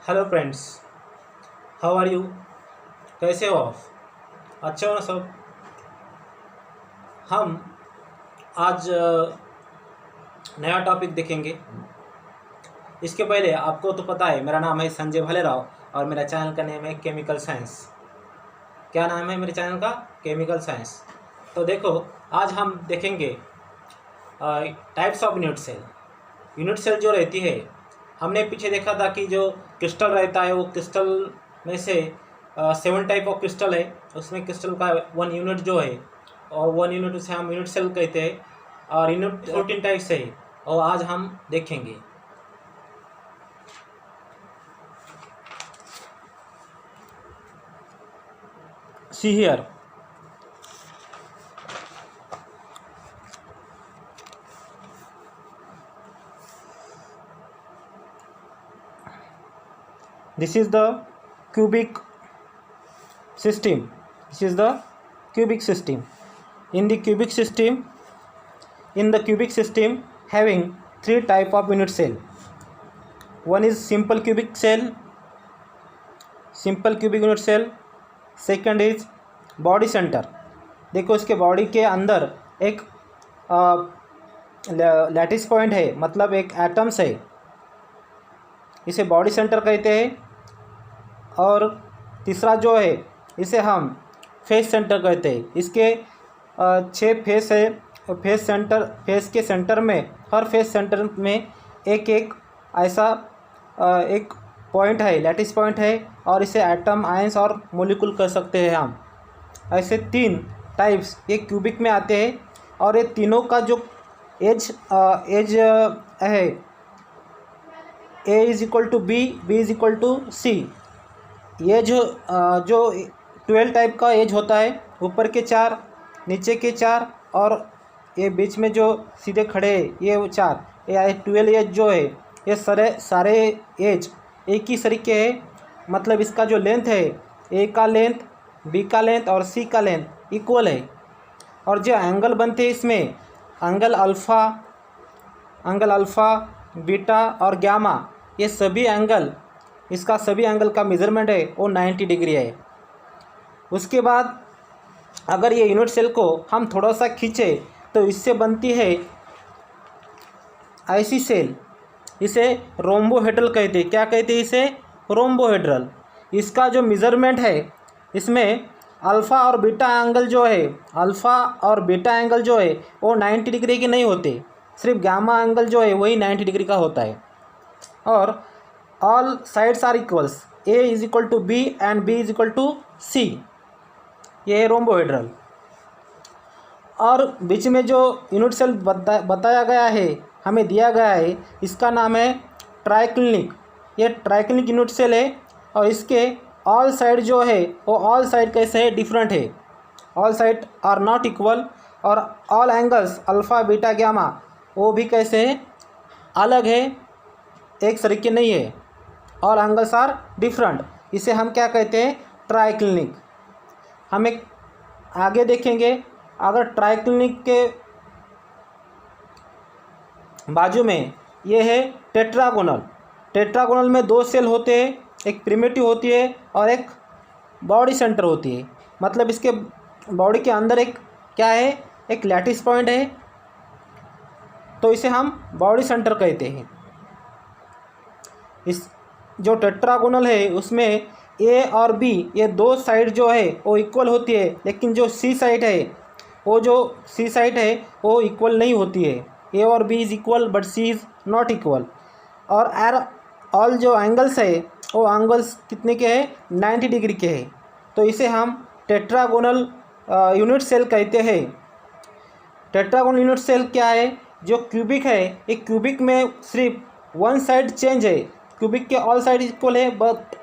Hello friends, how are you? कैसे हो आप? अच्छे हो ना सब? हम आज नया टॉपिक देखेंगे। इसके पहले आपको तो पता है, मेरा नाम है संजय भालेराव और मेरा चैनल का नेम है केमिकल साइंस। क्या नाम है मेरे चैनल का? Chemical science. तो देखो, आज हम देखेंगे types of unit cell. Unit cell जो रहती है, हमने पीछे देखा था कि जो क्रिस्टल रहता है वो क्रिस्टल में से 7 टाइप ऑफ क्रिस्टल है। उसमें क्रिस्टल का 1 यूनिट जो है और 1 यूनिट उसे हम यूनिट सेल कहते हैं। और यूनिट 14 टाइप से है और आज हम देखेंगे। See here, this is the cubic system. This is the cubic system. In the cubic system having 3 type of unit cell. One is simple cubic unit cell. Second is body center. देखो, इसके body के अंदर एक lattice point है, मतलब एक atoms है, इसे बॉडी सेंटर कहते हैं। और तीसरा जो है इसे हम फेस सेंटर कहते हैं। इसके 6 फेस है। फेस के सेंटर में, हर फेस सेंटर में एक ऐसा एक पॉइंट है, लैटिस पॉइंट है, और इसे एटम, आयंस और मॉलिक्यूल कह सकते हैं हम। ऐसे 3 टाइप्स ये क्यूबिक में आते हैं। और ये तीनों का जो एज है, A is equal to B, B is equal to C. ये जो 12 टाइप का एज होता है, ऊपर के 4, नीचे के 4 और ये बीच में जो सीधे खड़े ये 4, ये 12 एज जो है, ये सारे एज एक ही तरीके है। मतलब इसका जो लेंथ है, ए का लेंथ, बी का लेंथ और सी का लेंथ इक्वल है। और जो एंगल बनते हैं इसमें, एंगल अल्फ़ा, बीटा और गामा, ये सभी एंगल का मेज़रमेंट है वो 90 डिग्री है। उसके बाद अगर ये यूनिट सेल को हम थोड़ा सा खींचे तो इससे बनती है ऐसी सेल, इसे रोम्बोहेड्रल कहते हैं। क्या कहते हैं इसे? रोम्बोहेड्रल। इसका जो मेज़रमेंट है, इसमें अल्फ़ा और बीटा एंगल जो है वो 90 डिग्री के नहीं होते, सिर्फ गामा एंगल जो है वही 90 डिग्री का होता है। और all sides are equals, A is equal to B and B is equal to C. ये है रोम्बोहेड्रल। और बीच में जो यूनिट सेल बताया गया है, हमें दिया गया है, इसका नाम है ट्राइक्लिनिक। ये ट्राइक्लिनिक यूनिट सेल है। और इसके ऑल साइड जो है वो ऑल साइड कैसे है? डिफरेंट है। All side are not equal. और all angles alpha, beta, gamma वो भी कैसे है? अलग है, एक तरीके नहीं है। All angles are different. इसे हम क्या कहते हैं? ट्राइक्लिनिक। हम एक आगे देखेंगे। अगर ट्राइक्लिनिक के बाजू में ये है टेट्रागोनल में 2 सेल होते हैं, एक प्रिमिटिव होती है और एक बॉडी सेंटर होती है। मतलब इसके बॉडी के अंदर एक क्या है? एक लैटिस पॉइंट है, तो इसे हम बॉडी सेंटर कहते हैं। इस जो टेट्रागोनल है उसमें ए और बी, ये 2 साइड जो है वो इक्वल होती है, लेकिन जो सी साइड है वो इक्वल नहीं होती है। ए और B is equal but C is not equal. और ऑल जो एंगल्स है वो एंगल्स कितने के हैं? 90 डिग्री के हैं। तो इसे हम टेट्रागोनल यूनिट सेल कहते हैं। टेट्रागोनल यूनिट सेल क्या है? जो क्यूबिक है, एक क्यूबिक में सिर्फ 1 साइड चेंज है, क्यूबिक के ऑल साइड इक्वल है। बट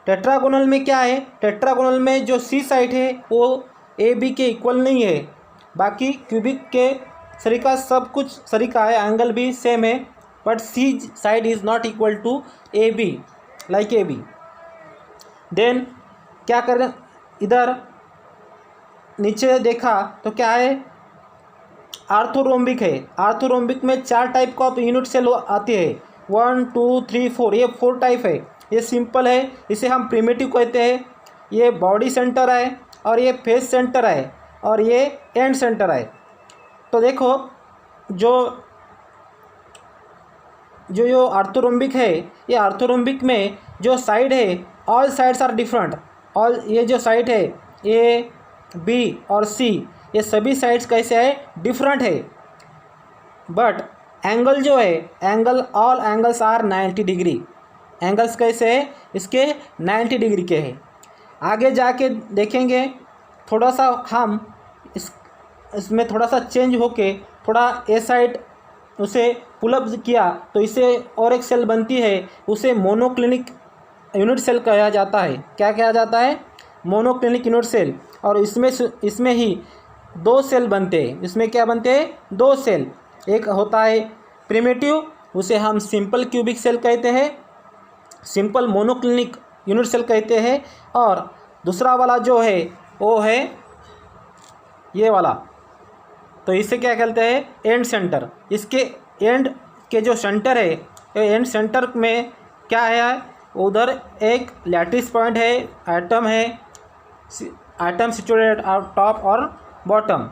टेट्रागोनल में क्या है? टेट्रागोनल में जो सी साइड है वो ए बी के इक्वल नहीं है। बाकी क्यूबिक के सरीका सब कुछ सरीका है, एंगल भी सेम है, but C side is not equal to A B, like A B. Then क्या करें? इधर नीचे देखा तो क्या है? आर्थोरोम्बिक है। आर्थोरोम्बिक में 4 टाइप का यूनिट सेल आते हैं, 1 2 3 4, ये 4 टाइप है। ये सिंपल है, इसे हम प्रिमिटिव कहते हैं। ये बॉडी सेंटर है और ये फेस सेंटर है और ये एंड सेंटर है। तो देखो जो आर्थोरोम्बिक है, ये आर्थोरोम्बिक में जो साइड है all sides are different. All ये जो साइड है ए बी और सी, ये सभी साइड्स कैसे है, डिफरेंट है। बट एंगल जो है, angle all angles are 90 degree. Angles कैसे है, इसके 90 डिग्री के हैं। आगे जाके देखेंगे थोड़ा सा हम इसमें थोड़ा सा चेंज होके थोड़ा ए साइड उसे पुलअप किया तो इसे और एक सेल बनती है, उसे मोनोक्लिनिक यूनिट सेल कहा जाता है। क्या कहा जाता है, मोनोक्लिनिक यूनिट सेल। और इसमें ही दो सेल बनते हैं। इसमें क्या बनते हैं, दो सेल। एक होता है प्रिमिटिव, उसे हम सिंपल क्यूबिक सेल कहते हैं, सिंपल मोनोक्लिनिक यूनिट सेल कहते हैं। और दूसरा वाला जो है वो है ये वाला, तो इसे क्या कहते हैं, एंड सेंटर। इसके एंड के जो सेंटर है, एंड सेंटर में क्या है, उधर एक लैटिस पॉइंट है, एटम है, एटम सिचुएटेड टॉप और बॉटम।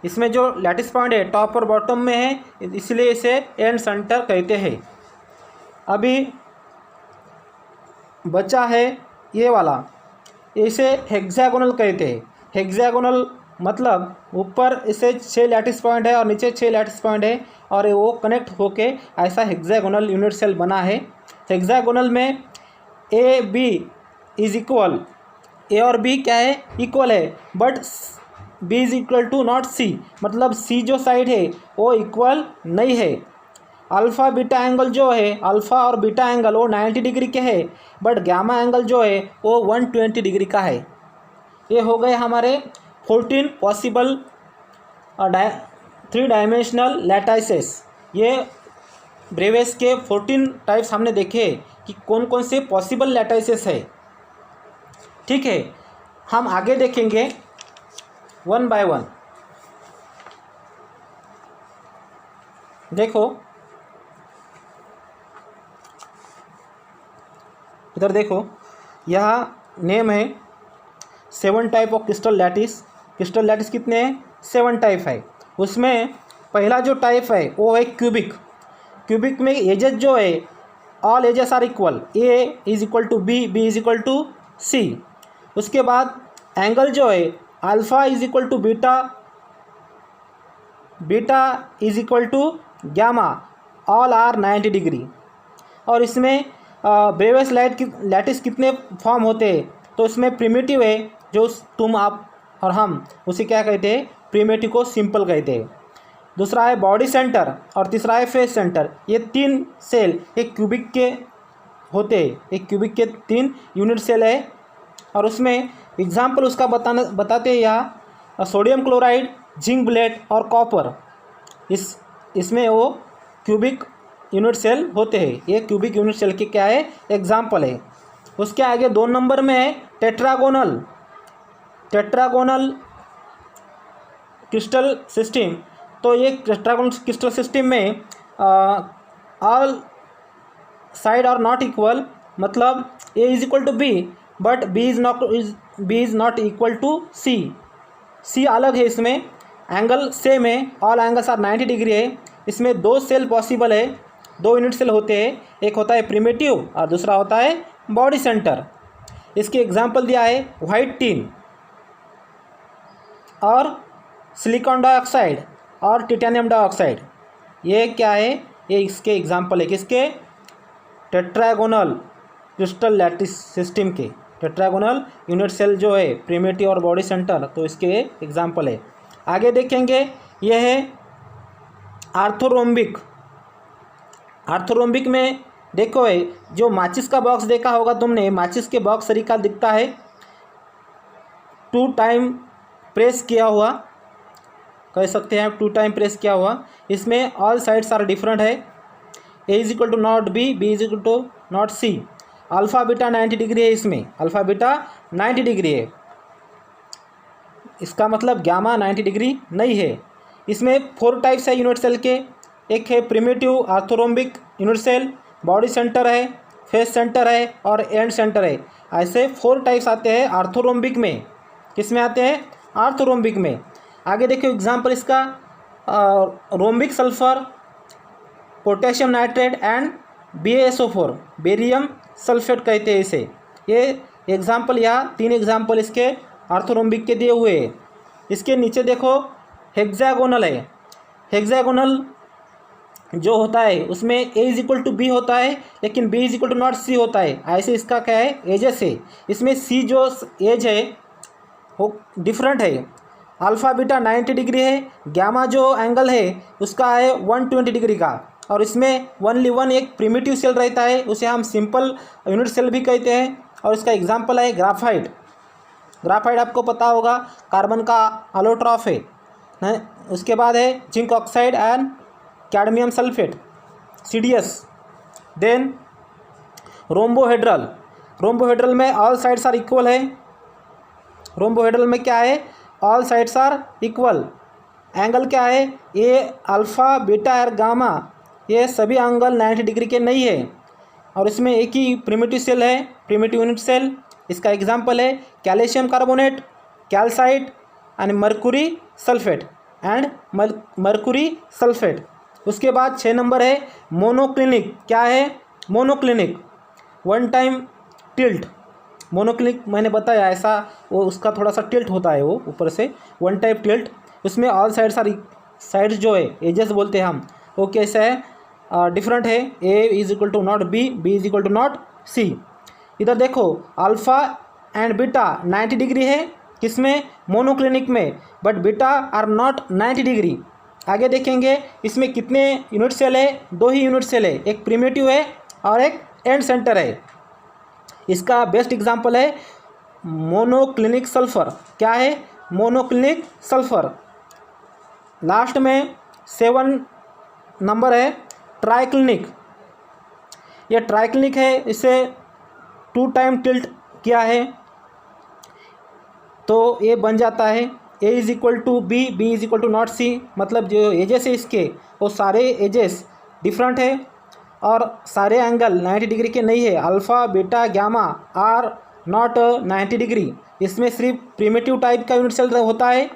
इसमें जो लैटिस पॉइंट है टॉप और बॉटम में है, इसलिए इसे एंड सेंटर कहते हैं। अभी बचा है ये वाला, इसे हेक्सागोनल कहते हैं। हेक्सागोनल मतलब ऊपर इसे 6 लैटिस पॉइंट है और नीचे 6 लैटिस पॉइंट है और वो कनेक्ट होके ऐसा हेक्सागोनल यूनिट सेल बना है। हेक्सागोनल में A B is equal, A और बी क्या है, इक्वल है, but B is equal to not C, मतलब सी जो साइड है वो इक्वल नहीं है। अल्फ़ा बीटा एंगल जो है, अल्फ़ा और बीटा एंगल वो 90 डिग्री के है, बट गामा एंगल जो है वो 120 डिग्री का है। ये हो गए हमारे 14 पॉसिबल 3 डायमेंशनल लैटाइसेस। ये ब्रेवेस के 14 टाइप्स हमने देखे कि कौन कौन से पॉसिबल लैटाइसेस है। ठीक है, हम आगे देखेंगे वन बाय वन। देखो इधर देखो, यहाँ नेम है 7 type of crystal lattice. Crystal lattice कितने हैं, 7 टाइप है। उसमें पहला जो टाइप है वो है क्यूबिक। क्यूबिक में एजेस जो है all edges are equal, A is equal to B, B is equal to C. उसके बाद एंगल जो है alpha is equal to beta, beta is equal to gamma, all are 90 degree. और इसमें Bravais lattice कितने form होते हैं, तो इसमें प्रिमिटिव है जो तुम आप और हम उसे क्या कहते हैं, प्रिमिटिव को सिंपल कहते हैं। दूसरा है बॉडी सेंटर और तीसरा है फेस सेंटर। ये 3 सेल एक क्यूबिक के होते हैं, एक क्यूबिक के 3 यूनिट सेल है। और उसमें एग्जाम्पल उसका बताते हैं यहाँ सोडियम क्लोराइड, जिंक ब्लेड और कॉपर। इसमें वो क्यूबिक यूनिट सेल होते हैं। ये क्यूबिक यूनिट सेल के क्या है, एग्जाम्पल है। उसके आगे 2 नंबर में है टेट्रागोनल। Tetragonal crystal system. तो ये टेट्रागोनल क्रिस्टल सिस्टम में all side are not equal, मतलब A is equal to B but B is not equal to C. C अलग है, इसमें एंगल सेम है, ऑल एंगल्स आर 90 डिग्री है। इसमें 2 सेल पॉसिबल है, 2 यूनिट सेल होते हैं, एक होता है प्रिमिटिव और दूसरा होता है बॉडी सेंटर। इसके एग्जाम्पल दिया है वाइट टिन और सिलिकॉन डाइऑक्साइड और टिटेनियम डाइऑक्साइड। ये क्या है, ये इसके एग्जाम्पल है, किसके, टेट्रागोनल क्रिस्टल लैटिस सिस्टम के। टेट्रागोनल यूनिट सेल जो है प्रिमिटिव और बॉडी सेंटर, तो इसके एग्जाम्पल है। आगे देखेंगे ये है आर्थोरोम्बिक। आर्थोरोम्बिक में देखो है, जो माचिस का बॉक्स देखा होगा तुमने, माचिस के बॉक्स तरीका दिखता है, 2 टाइम प्रेस किया हुआ, कह सकते हैं 2 टाइम प्रेस किया हुआ। इसमें ऑल साइड्स आर डिफरेंट है, A is equal to not B, B is equal to not C. Alpha beta 90 degree है, इसमें अल्फ़ा बीटा 90 डिग्री है, इसका मतलब गामा 90 डिग्री नहीं है। इसमें 4 टाइप्स है यूनिट सेल के, एक है primitive orthorhombic unit cell, body centre है, फेस सेंटर है और एंड सेंटर है। ऐसे 4 टाइप्स आते हैं आर्थोरोम्बिक में। किस में आते हैं? आर्थोरोम्बिक में। आगे देखिए एग्जाम्पल इसका, rhombic sulphur, potassium nitrate and BaSO4, barium sulphate कहते हैं इसे। ये एग्जाम्पल, यहाँ 3 एग्जाम्पल इसके आर्थोरोम्बिक के दिए हुए हैं। इसके नीचे देखो हेक्सागोनल है। हेक्सागोनल जो होता है उसमें A=B होता है, लेकिन B=C होता है। ऐसे इसका क्या है? एजेस है। इसमें C जो एज है वो डिफरेंट है। अल्फ़ा बीटा 90 डिग्री है, गामा जो एंगल है उसका है 120 डिग्री का। और इसमें ओनली वन एक प्रिमिटिव सेल रहता है, उसे हम सिंपल यूनिट सेल भी कहते हैं। और इसका एग्जांपल है ग्राफाइट। ग्राफाइट आपको पता होगा, कार्बन का एलोट्रॉफ है। उसके बाद है zinc oxide and cadmium sulphate, CdS। Then rhombohedral. Rhombohedral में ऑल साइड्स आर इक्वल है। रोम्बोहेड्रल में क्या है? All sides are equal. Angle क्या है? ये अल्फ़ा बीटा और गामा, ये सभी एंगल 90 डिग्री के नहीं है। और इसमें एक ही प्रिमिटिव सेल है, प्रिमिटिव यूनिट सेल। इसका एग्जांपल है calcium carbonate, calcite and Mercury sulphate and Mercury sulphate. उसके बाद 6 नंबर है मोनोक्लिनिक। क्या है? Monoclinic, one time tilt. Monoclinic मैंने बताया ऐसा, वो उसका थोड़ा सा टिल्ट होता है, वो ऊपर से वन टाइप टिल्ट। उसमें ऑल साइड्स आर साइड्स जो है एजेस बोलते हैं हम, वो कैसा है? डिफरेंट है। A=not B, B=not C। इधर देखो अल्फ़ा एंड बीटा 90 डिग्री है, किसमें? मोनोक्लिनिक में। But beta are not 90 degree. आगे देखेंगे इसमें कितने यूनिट सेल है? 2 ही यूनिट सेल है, एक प्रिमिटिव है और एक एंड सेंटर है। इसका बेस्ट एग्जांपल है मोनोक्लिनिक सल्फर। क्या है? Monoclinic sulphur. लास्ट में 7 नंबर है ट्राइक्लिनिक। ये ट्राइक्लिनिक है, इसे 2 टाइम टिल्ट किया है तो ये बन जाता है A=B, B=not C। मतलब जो एजेस है इसके, वो सारे एजेस डिफरेंट है और सारे एंगल 90 डिग्री के नहीं है। Alpha beta gamma are not 90 degree. इसमें सिर्फ प्रिमिटिव टाइप का यूनिट सेल होता है।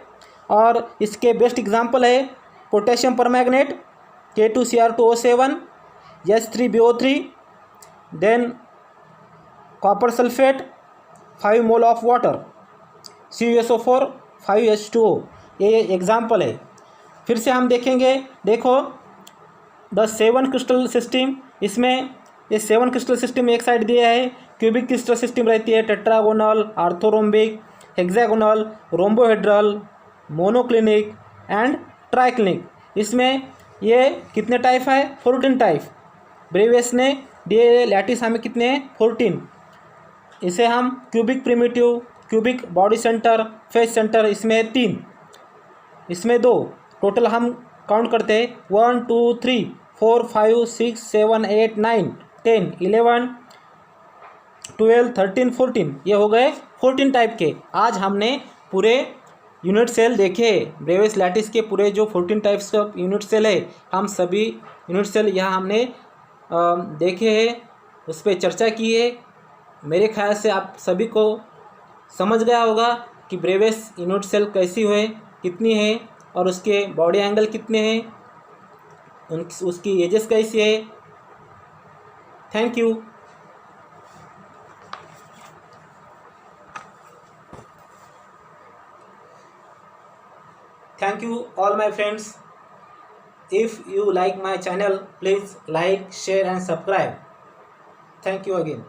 और इसके बेस्ट एग्जांपल है potassium permanganate, K2Cr2O7, H3BO3, then copper sulphate 5 mole of water, CuSO4 5H2O। ये एग्जाम्पल है। फिर से हम देखेंगे, देखो द 7 क्रिस्टल सिस्टम। इसमें ये 7 क्रिस्टल सिस्टम एक साइड दिया है। क्यूबिक क्रिस्टल सिस्टम रहती है, tetragonal, orthorhombic, hexagonal, rhombohedral, monoclinic and triclinic. इसमें ये कितने टाइप है? 14 टाइप। ब्रेवियस ने दिए लैटिस हमें कितने हैं? 14। इसे हम cubic primitive, cubic body centre, face centre, इसमें 3, इसमें 2। टोटल हम काउंट करते हैं 1 2 3 4 5 6 7 8 9 10 11 12 13 14। ये हो गए 14 टाइप के। आज हमने पूरे यूनिट सेल देखे, ब्रेवियस लैटिस के पूरे जो 14 टाइप्स का यूनिट सेल है, हम सभी यूनिट सेल यहाँ हमने देखे हैं, उस पर चर्चा की है। मेरे ख्याल से आप सभी को समझ गया होगा कि ब्रेवियस यूनिट सेल कैसी है, कितनी है और उसके बॉडी एंगल कितने हैं, उसकी एजेस कैसी है। Thank you. Thank you all my friends. If you like my channel, please like, share and subscribe. Thank you again.